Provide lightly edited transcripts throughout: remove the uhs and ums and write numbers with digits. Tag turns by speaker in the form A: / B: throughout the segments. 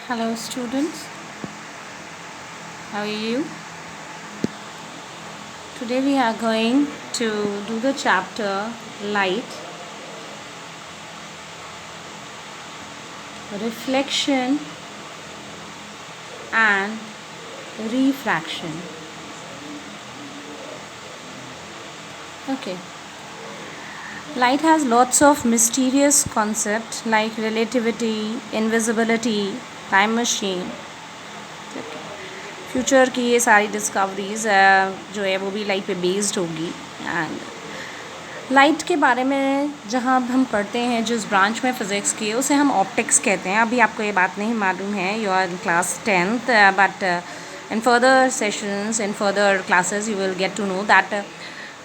A: Hello students, how are you? Today we are going to do the chapter light, reflection and refraction. Okay. Light has lots of mysterious concepts like relativity, invisibility, time machine. Future की ये सारी discoveries जो है वो भी light पे based होगी। And light के बारे में जहाँ हम पढ़ते हैं जिस ब्रांच में फ़िज़िक्स की उसे हम ऑप्टिक्स कहते हैं। अभी आपको ये बात नहीं मालूम है, you are in class 10th, but in further sessions, in further classes, you will get to know that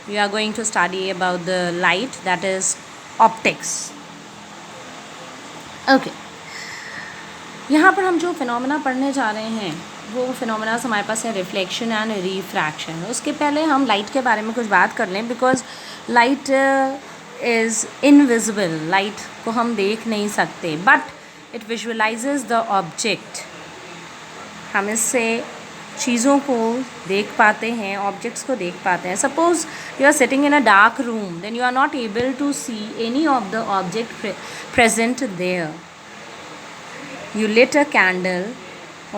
A: we are going to study about the light, that is optics. Okay. यहाँ पर हम जो फिनोमेना पढ़ने जा रहे हैं वो phenomena हमारे पास है रिफ्लेक्शन एंड रिफ्रैक्शन। उसके पहले हम लाइट के बारे में कुछ बात कर लें, because light is invisible. Light को हम देख नहीं सकते, but it visualises the object. हम इससे चीज़ों को देख पाते हैं, ऑब्जेक्ट्स को देख पाते हैं। Suppose you are sitting in a dark room, then you are not able to see any of the object present there. You lit a candle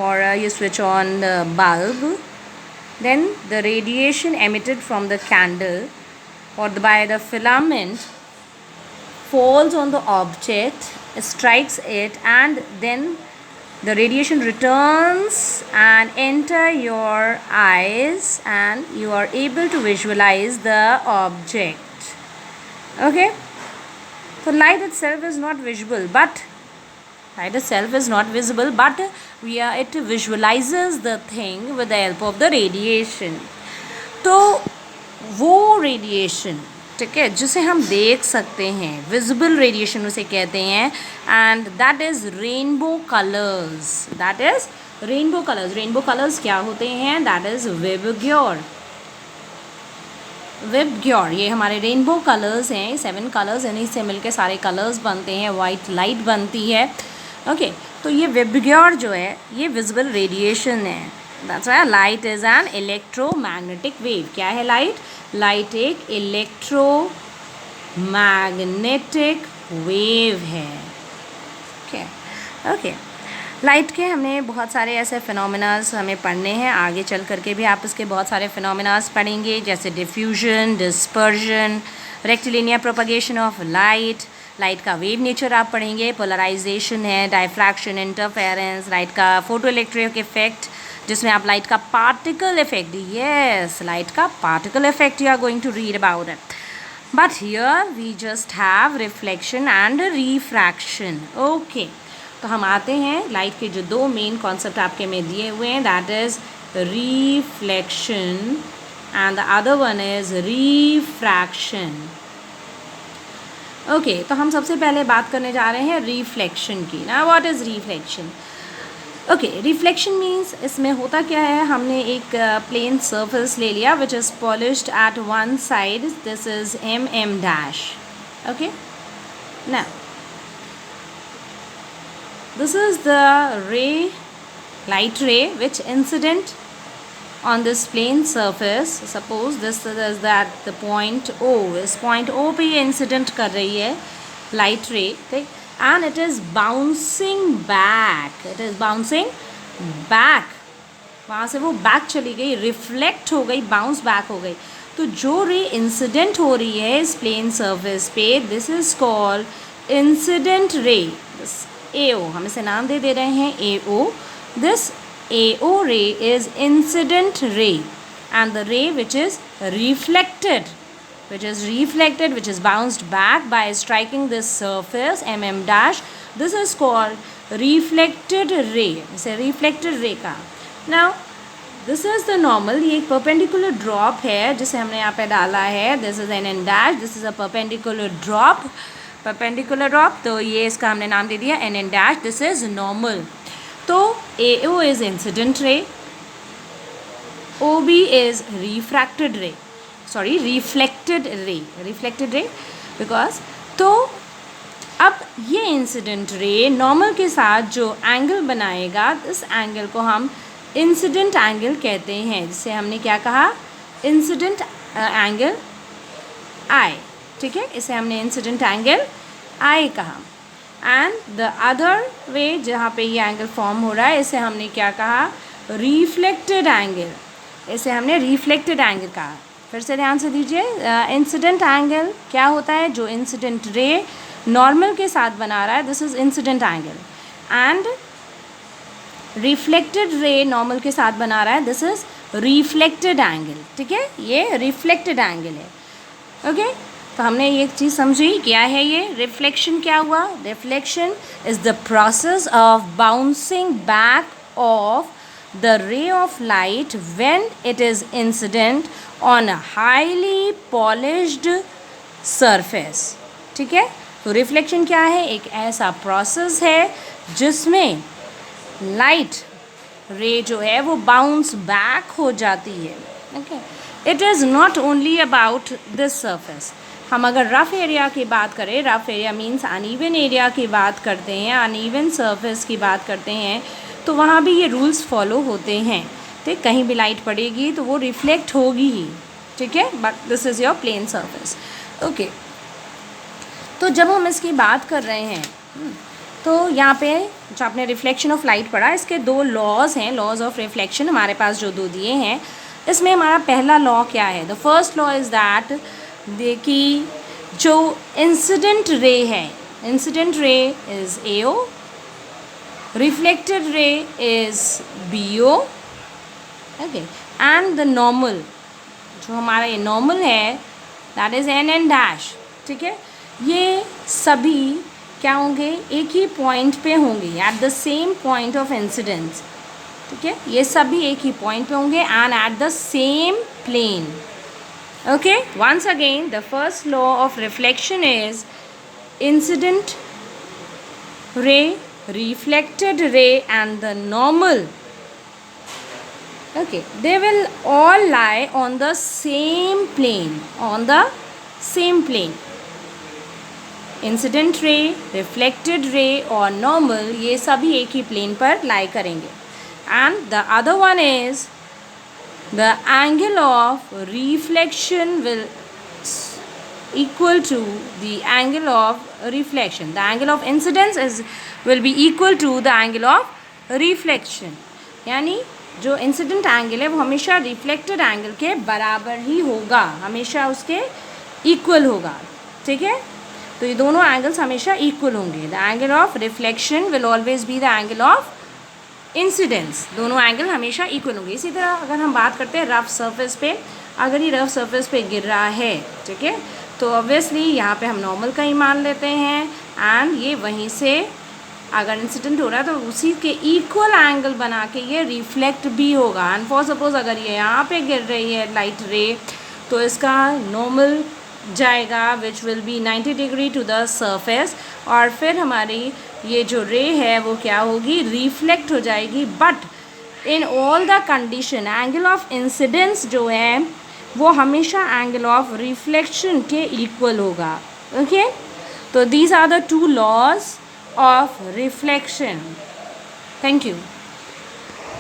A: or you switch on the bulb, then the radiation emitted from the candle or by the filament falls on the object, strikes it, and then the radiation returns and enter your eyes and you are able to visualize the object. Okay, so light itself is not visible, but light itself is not visible, but it visualizes the thing with the help of the radiation. तो वो radiation, ठीक है, जिसे हम देख सकते हैं, visible radiation उसे कहते हैं, and that is rainbow colours. That is rainbow colours. Rainbow colours क्या होते हैं? That is VIBGYOR. विबग्योर ये हमारे रेनबो कलर्स हैं. 7 कलर्स, इन्हीं से मिलकर सारे कलर्स बनते हैं, वाइट लाइट बनती है. ओके, तो ये विबग्योर जो है ये विजिबल रेडिएशन है. That's why light is an electromagnetic wave. क्या है लाइट? लाइट एक इलेक्ट्रोमैग्नेटिक वेव है. ओके ओके, लाइट के हमें बहुत सारे ऐसे फिनोमिनास हमें पढ़ने हैं. आगे चल करके भी आप इसके बहुत सारे फिनोमिनास पढ़ेंगे, जैसे diffusion, dispersion, rectilinear propagation of light. Light का वेव नेचर आप पढ़ेंगे, पोलराइजेशन है, डायफ्रैक्शन, इंटरफेरेंस, लाइट का फोटो इलेक्ट्रिक इफेक्ट, जिसमें आप लाइट का पार्टिकल इफेक्ट, यस, लाइट का particle effect you are going to read about it. But here we just have reflection and refraction. Okay, तो हम आते हैं लाइट के जो 2 मेन कॉन्सेप्ट आपके में दिए हुए हैं, that is reflection and the other one is refraction. Okay, तो हम सबसे पहले बात करने जा रहे हैं रिफ्लेक्शन की. ना, what is reflection? Okay, reflection means इसमें होता क्या है, हमने एक प्लेन सरफेस ले लिया which is polished at one side. This is mm dash. Okay, now this is the light ray which incident on this plane surface. Suppose this is that the point O, इस point O पे ये incident कर रही है light ray, ठीक, and it is bouncing back. It is bouncing back. वहाँ से वो back चली गई, reflect हो गई, bounce back हो गई. तो जो ray incident हो रही है इस plane surface पे, this is called incident ray. This AO, हम इसे नाम दे रहे हैं AO. This AO ray is incident ray, and the ray which is reflected, which is bounced back by striking this surface mm dash, this is called reflected ray. इसे reflected ray का. Now this is the normal. ये एक perpendicular drop है जिसे हमने यहाँ पे डाला है. This is n dash. This is a perpendicular drop. तो ये इसका हमने नाम दे दिया n dash. This is normal. तो AO is incident ray, OB is refracted ray, reflected ray, because तो अब ये इंसिडेंट रे नॉर्मल के साथ जो एंगल बनाएगा, इस एंगल को हम इंसिडेंट एंगल कहते हैं, जिसे हमने क्या कहा, इंसिडेंट एंगल आई, ठीक है, इसे हमने इंसिडेंट एंगल आई कहा। एंड द अदर वे जहाँ पे ये एंगल फॉर्म हो रहा है, इसे हमने क्या कहा, रिफ्लेक्टेड एंगल, इसे हमने रिफ्लेक्टेड एंगल कहा। फिर से ध्यान से दीजिए, इंसिडेंट एंगल क्या होता है, जो इंसिडेंट रे नॉर्मल के साथ बना रहा है, this is incident angle, and reflected ray normal के साथ बना रहा है, दिस इज रिफ्लेक्टेड एंगल, ठीक है, ये रिफ्लेक्टेड एंगल है। ओके तो हमने ये चीज़ समझी, क्या है ये रिफ्लेक्शन, क्या हुआ, reflection is the process of bouncing back of the ray of light when it is incident on a highly polished surface, ठीक है। तो रिफ्लेक्शन क्या है, एक ऐसा प्रोसेस है जिसमें लाइट रे जो है वो बाउंस बैक हो जाती है। Okay, it is not only about this surface. हम अगर रफ़ एरिया की बात करें, rough area means uneven area की बात करते हैं, अनइवन सरफेस की बात करते हैं, तो वहाँ भी ये रूल्स फॉलो होते हैं, ठीक, कहीं भी लाइट पड़ेगी तो वो रिफ्लेक्ट होगी ही, ठीक है, but this is your plane surface. Okay, तो जब हम इसकी बात कर रहे हैं तो यहाँ पे जो आपने रिफ्लेक्शन ऑफ लाइट पढ़ा, इसके दो लॉज हैं, लॉज ऑफ रिफ्लेक्शन हमारे पास जो दो दिए हैं, इसमें हमारा पहला लॉ क्या है, the first law is that, देखिए जो इंसिडेंट रे है, incident ray is AO, reflected ray is BO, okay, and the normal, जो हमारा ये नॉर्मल है, that is NN डैश, ठीक है, ये सभी क्या होंगे, एक ही पॉइंट पे होंगे, at the same point of incidence, ठीक है, ये सभी एक ही पॉइंट पे होंगे and at the same plane. Okay, once again the first law of reflection is incident ray, reflected ray and the normal, okay, they will all lie on the same plane, on the same plane, incident ray, reflected ray और normal, ये सभी एक ही plane पर lie करेंगे। and the other one is the angle of reflection will equal to the angle of reflection, the angle of incidence will be equal to the angle of reflection, यानी जो incident angle है वो हमेशा reflected angle के बराबर ही होगा, हमेशा उसके इक्वल होगा, ठीक है, तो ये दोनों एंगल्स हमेशा इक्वल होंगे। The angle of reflection will always be the angle of incidence, दोनों एंगल हमेशा इक्वल होंगे। इसी तरह अगर हम बात करते हैं रफ सरफेस पे, अगर ये रफ सरफेस पे गिर रहा है, ठीक है, तो ऑब्वियसली यहाँ पे हम नॉर्मल का ही मान लेते हैं, एंड ये वहीं से अगर इंसिडेंट हो रहा है तो उसी के इक्वल एंगल बना के ये रिफ्लेक्ट भी होगा। एंड फॉर सपोज अगर ये यहाँ पे गिर रही है लाइट रे, तो इसका नॉर्मल जाएगा which will be 90 degree to the surface, और फिर हमारी ये जो रे है वो क्या होगी, रिफ्लेक्ट हो जाएगी। But in all the condition angle of incidence जो है वो हमेशा एंगल ऑफ रिफ्लेक्शन के इक्वल होगा। ओके, तो these are the two laws of reflection. Thank you.